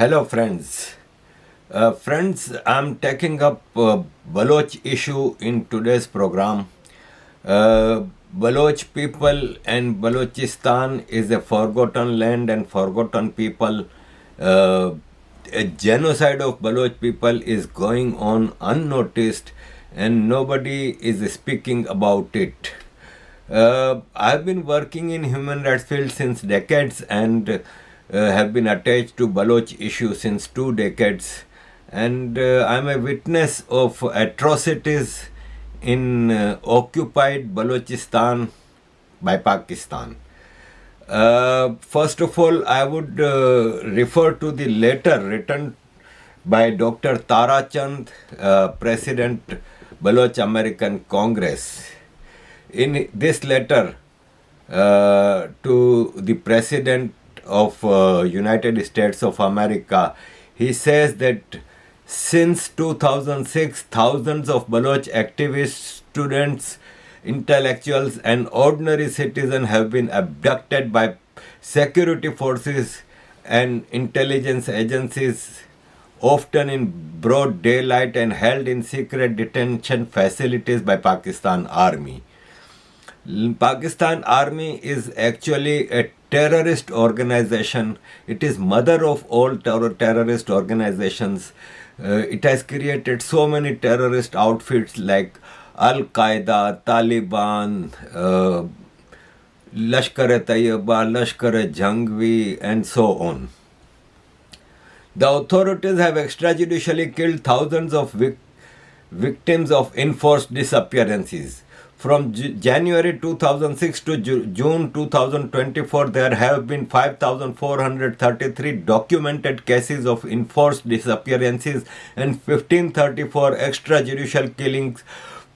Hello, friends. Friends, I'm taking up Baloch issue in today's program. Uh, Baloch people and Balochistan is a forgotten land and forgotten people. Uh, a genocide of Baloch people is going on unnoticed and nobody is speaking about it. I've been working in human rights field since decades and have been attached to Baloch issue since 2 decades. And I'm a witness of atrocities in occupied Balochistan by Pakistan. First of all, I would refer to the letter written by Dr. Tara Chand, President Baloch American Congress. In this letter to the President of United States of America, he says that since 2006, thousands of Baloch activists, students, intellectuals and ordinary citizens have been abducted by security forces and intelligence agencies, often in broad daylight, and held in secret detention facilities by Pakistan Army. Pakistan Army is actually a terrorist organization. It is mother of all terrorist organizations. It has created so many terrorist outfits like Al-Qaeda, Taliban, Lashkar-e-Tayyiba, Lashkar-e-Jhangvi and so on. The authorities have extrajudicially killed thousands of victims of enforced disappearances. From January 2006 to June 2024, there have been 5,433 documented cases of enforced disappearances and 1,534 extrajudicial killings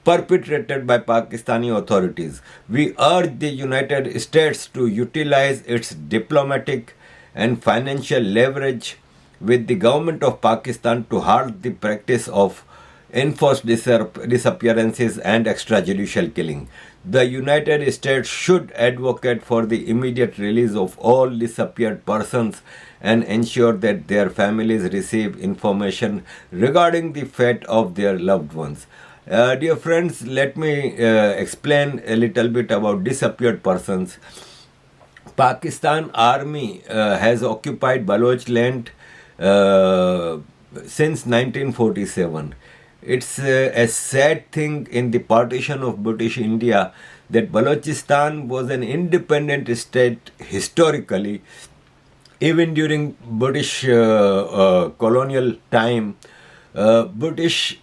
perpetrated by Pakistani authorities. We urge the United States to utilize its diplomatic and financial leverage with the government of Pakistan to halt the practice of enforced disappearances and extrajudicial killing. The United States should advocate for the immediate release of all disappeared persons and ensure that their families receive information regarding the fate of their loved ones. Dear friends, let me explain a little bit about disappeared persons. Pakistan Army has occupied Baloch land since 1947. It's a sad thing in the partition of British India that Balochistan was an independent state historically. Even during British colonial time, British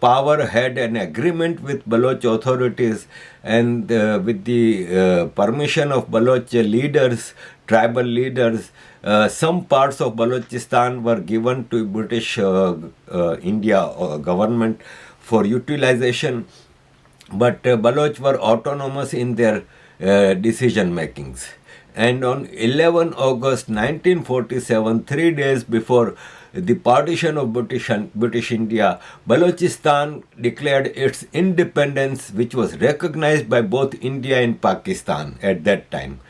power had an agreement with Baloch authorities, and with the permission of Baloch leaders, tribal leaders, some parts of Balochistan were given to British India government for utilization, but Baloch were autonomous in their decision makings. And on 11 August 1947, 3 days before the partition of British India, Balochistan declared its independence, which was recognized by both India and Pakistan at that time.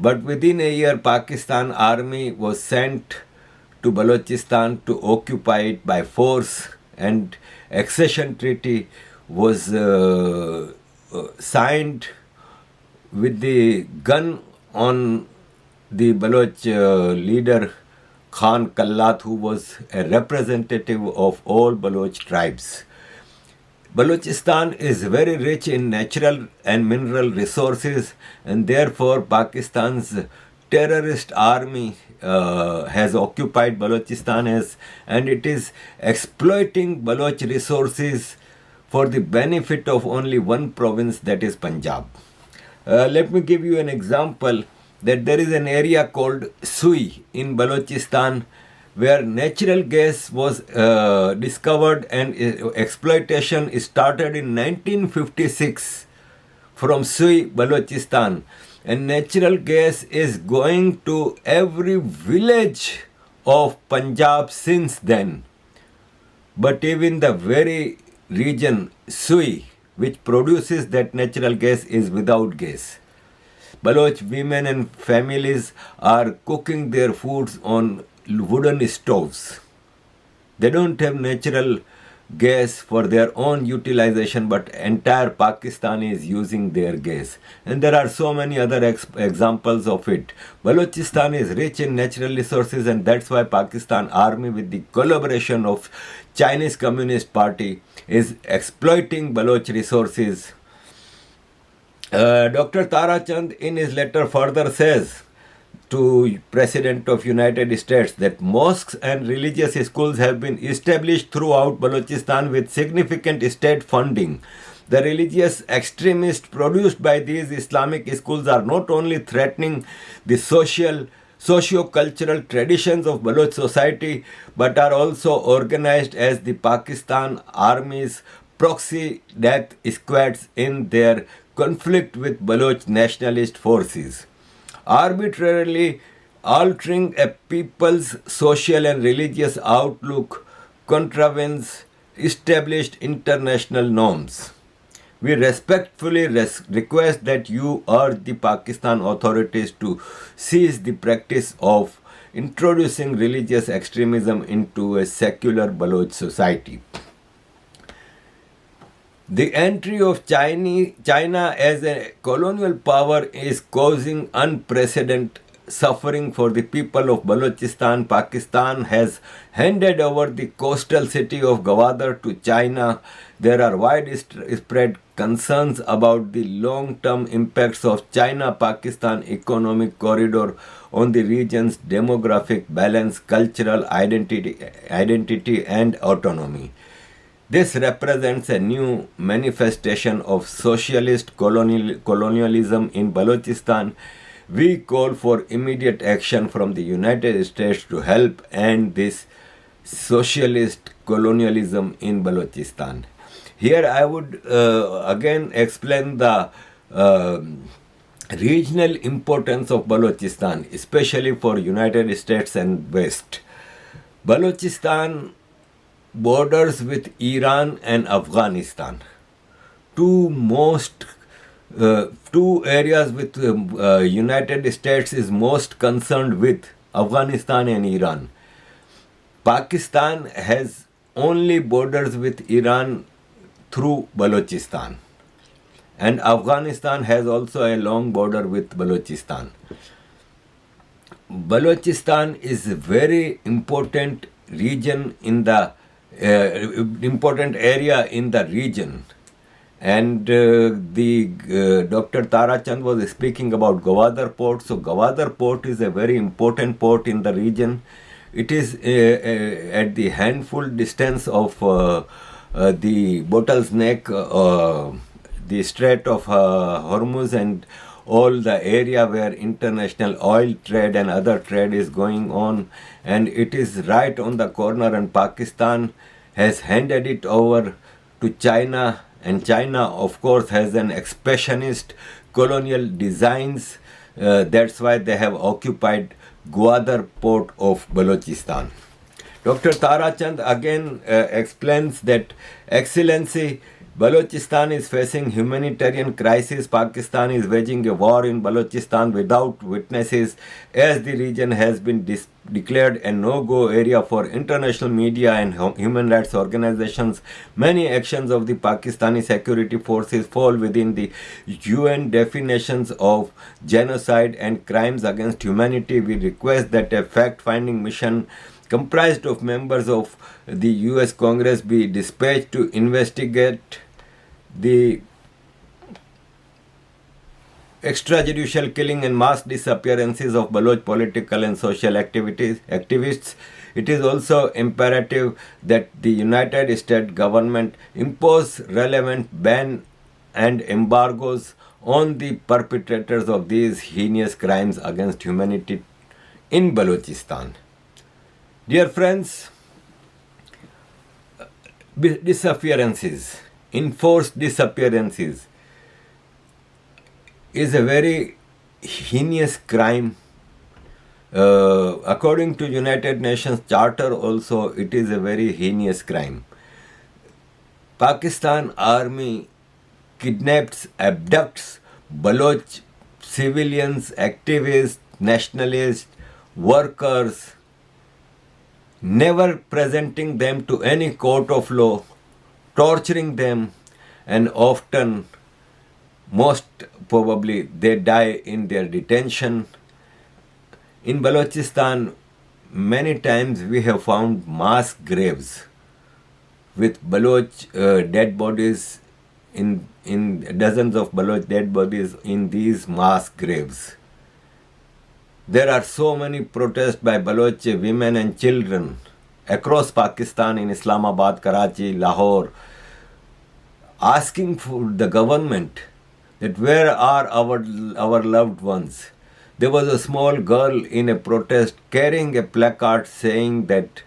But within a year, Pakistan Army was sent to Balochistan to occupy it by force, and accession treaty was signed with the gun on the Baloch leader Khan Kallat, who was a representative of all Baloch tribes. Balochistan is very rich in natural and mineral resources, and therefore Pakistan's terrorist army has occupied Balochistan and it is exploiting Baloch resources for the benefit of only one province, that is Punjab. Let me give you an example that there is an area called Sui in Balochistan where natural gas was discovered, and exploitation started in 1956 from Sui, Balochistan. And natural gas is going to every village of Punjab since then. But even the very region Sui, which produces that natural gas, is without gas. Baloch women and families are cooking their foods on wooden stoves. They don't have natural gas for their own utilization, but entire Pakistan is using their gas. And there are so many other examples of it. Balochistan is rich in natural resources, and that's why Pakistan army, with the collaboration of Chinese Communist Party, is exploiting Baloch resources. Dr. Tarachand in his letter further says to President of United States that mosques and religious schools have been established throughout Balochistan with significant state funding. The religious extremists produced by these Islamic schools are not only threatening the socio-cultural traditions of Baloch society, but are also organized as the Pakistan Army's proxy death squads in their conflict with Baloch nationalist forces. Arbitrarily altering a people's social and religious outlook contravenes established international norms. We respectfully request that you urge the Pakistan authorities to cease the practice of introducing religious extremism into a secular Baloch society. The entry of China as a colonial power is causing unprecedented suffering for the people of Balochistan. Pakistan has handed over the coastal city of Gwadar to China. There are widespread concerns about the long-term impacts of China-Pakistan economic corridor on the region's demographic balance, cultural identity and autonomy. This represents a new manifestation of socialist colonialism in Balochistan. We call for immediate action from the United States to help end this socialist colonialism in Balochistan. Here I would again explain the regional importance of Balochistan, especially for United States and West. Balochistan borders with Iran and Afghanistan, two areas with United States is most concerned with, Afghanistan and Iran. Pakistan has only borders with Iran through Balochistan, and Afghanistan has also a long border with Balochistan. Balochistan is a very important region in the important area in the region, and Dr. Tarachand was speaking about Gwadar port. So Gwadar port is a very important port in the region. It is at the handful distance of the Bottle's Neck, the Strait of Hormuz, and all the area where international oil trade and other trade is going on, and it is right on the corner, and Pakistan has handed it over to China, and China of course has an expressionist colonial designs. That's why they have occupied Gwadar port of Balochistan. Dr. Tarachand again explains that, Excellency, Balochistan is facing humanitarian crisis. Pakistan is waging a war in Balochistan without witnesses, as the region has been declared a no-go area for international media and human rights organizations. Many actions of the Pakistani security forces fall within the UN definitions of genocide and crimes against humanity. We request that a fact-finding mission comprised of members of the US Congress be dispatched to investigate the extrajudicial killing and mass disappearances of Baloch political and social activists. It is also imperative that the United States government impose relevant ban and embargoes on the perpetrators of these heinous crimes against humanity in Balochistan. Dear friends, disappearances, enforced disappearances, is a very heinous crime. According to United Nations Charter also, it is a very heinous crime. Pakistan Army kidnaps, abducts Baloch civilians, activists, nationalists, workers, never presenting them to any court of law, torturing them, and often, most probably, they die in their detention. In Balochistan, many times we have found mass graves with Baloch dead bodies in dozens of Baloch dead bodies in these mass graves. There are so many protests by Baloch women and children across Pakistan, in Islamabad, Karachi, Lahore, asking for the government that where are our loved ones. There was a small girl in a protest carrying a placard saying that,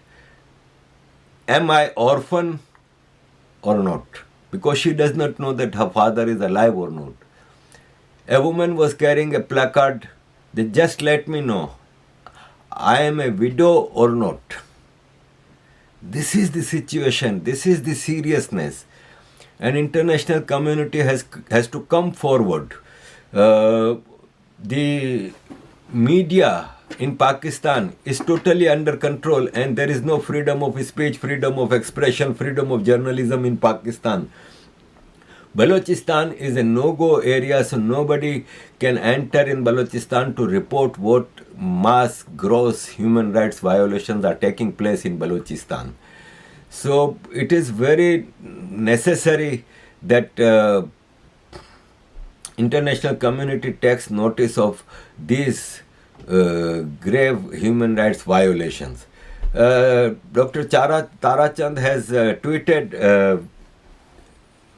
am I orphan or not? Because she does not know that her father is alive or not. A woman was carrying a placard that just let me know, I am a widow or not. This is the situation, this is the seriousness. An international community has to come forward. The media in Pakistan is totally under control, and there is no freedom of speech, freedom of expression, freedom of journalism in Pakistan. Balochistan is a no-go area, so nobody can enter in Balochistan to report what mass gross human rights violations are taking place in Balochistan. So it is very necessary that international community takes notice of these grave human rights violations. Dr. Tarachand has tweeted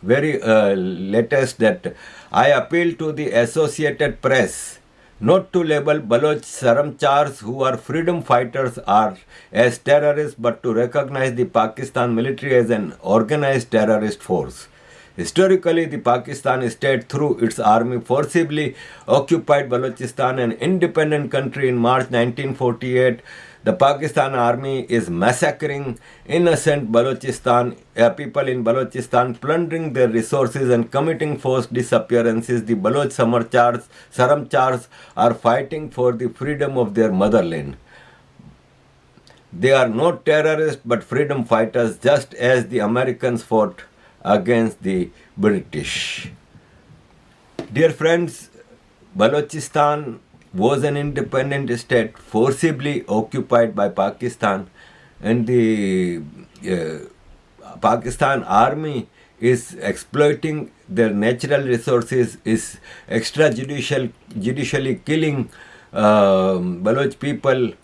very latest that I appeal to the Associated Press not to label Baloch Saramchars, who are freedom fighters, as terrorists, but to recognize the Pakistan military as an organized terrorist force. Historically, the Pakistan state, through its army, forcibly occupied Balochistan, an independent country, in March 1948. The Pakistan army is massacring innocent people in Balochistan, plundering their resources and committing forced disappearances. The Baloch Saramchars are fighting for the freedom of their motherland. They are not terrorists but freedom fighters, just as the Americans fought against the British. Dear friends, Balochistan was an independent state forcibly occupied by Pakistan, and the Pakistan army is exploiting their natural resources, is judicially killing Baloch people,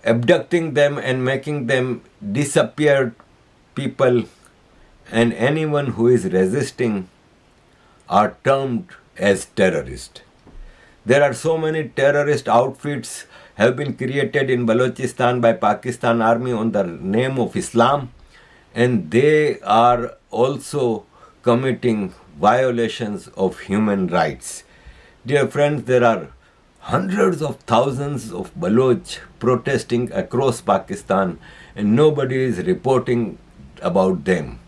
abducting them and making them disappeared people, and anyone who is resisting are termed as terrorists. There are so many terrorist outfits have been created in Balochistan by Pakistan army on the name of Islam, and they are also committing violations of human rights. Dear friends, there are hundreds of thousands of Baloch protesting across Pakistan, and nobody is reporting about them.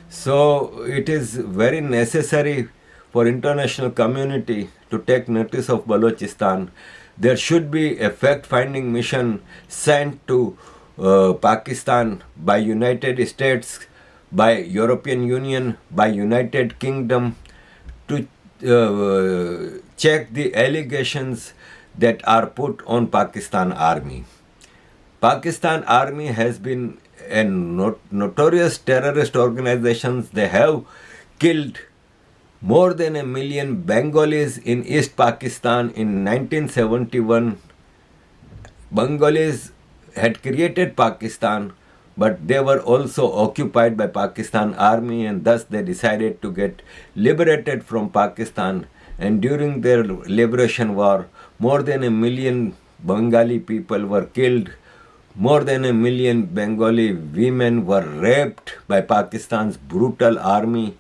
So it is very necessary for international community to take notice of Balochistan. There should be a fact-finding mission sent to Pakistan by United States, by European Union, by United Kingdom, to check the allegations that are put on Pakistan army. Pakistan army has been a notorious terrorist organization. They have killed more than 1 million Bengalis in East Pakistan in 1971. Bengalis had created Pakistan, but they were also occupied by Pakistan army, and thus they decided to get liberated from Pakistan. And during their liberation war, more than 1 million Bengali people were killed. More than 1 million Bengali women were raped by Pakistan's brutal army,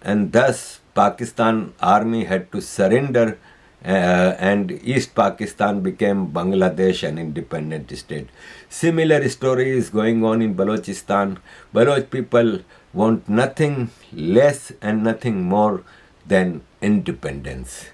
and thus Pakistan army had to surrender, and East Pakistan became Bangladesh, an independent state. Similar story is going on in Balochistan. Baloch people want nothing less and nothing more than independence.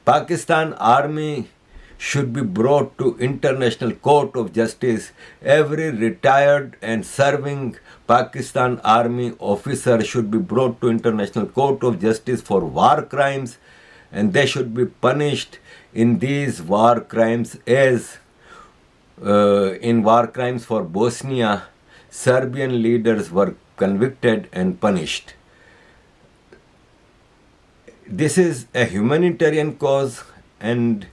Pakistan army should be brought to International Court of Justice. Every retired and serving Pakistan Army officer should be brought to International Court of Justice for war crimes, and they should be punished in these war crimes as in war crimes for Bosnia, Serbian leaders were convicted and punished. This is a humanitarian cause, and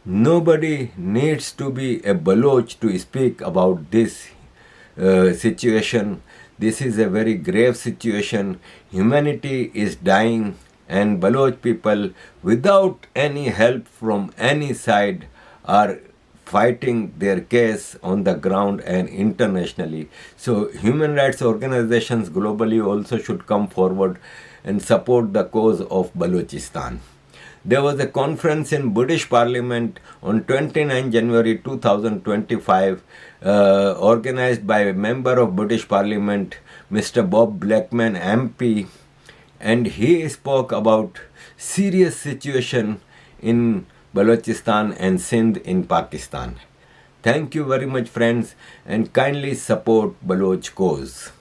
nobody needs to be a Baloch to speak about this situation. This is a very grave situation. Humanity is dying, and Baloch people, without any help from any side, are fighting their case on the ground and internationally. So human rights organizations globally also should come forward and support the cause of Balochistan. There was a conference in British Parliament on 29 January 2025 organized by a member of British Parliament, Mr. Bob Blackman MP, and he spoke about serious situation in Balochistan and Sindh in Pakistan. Thank you very much, friends, and kindly support Baloch cause.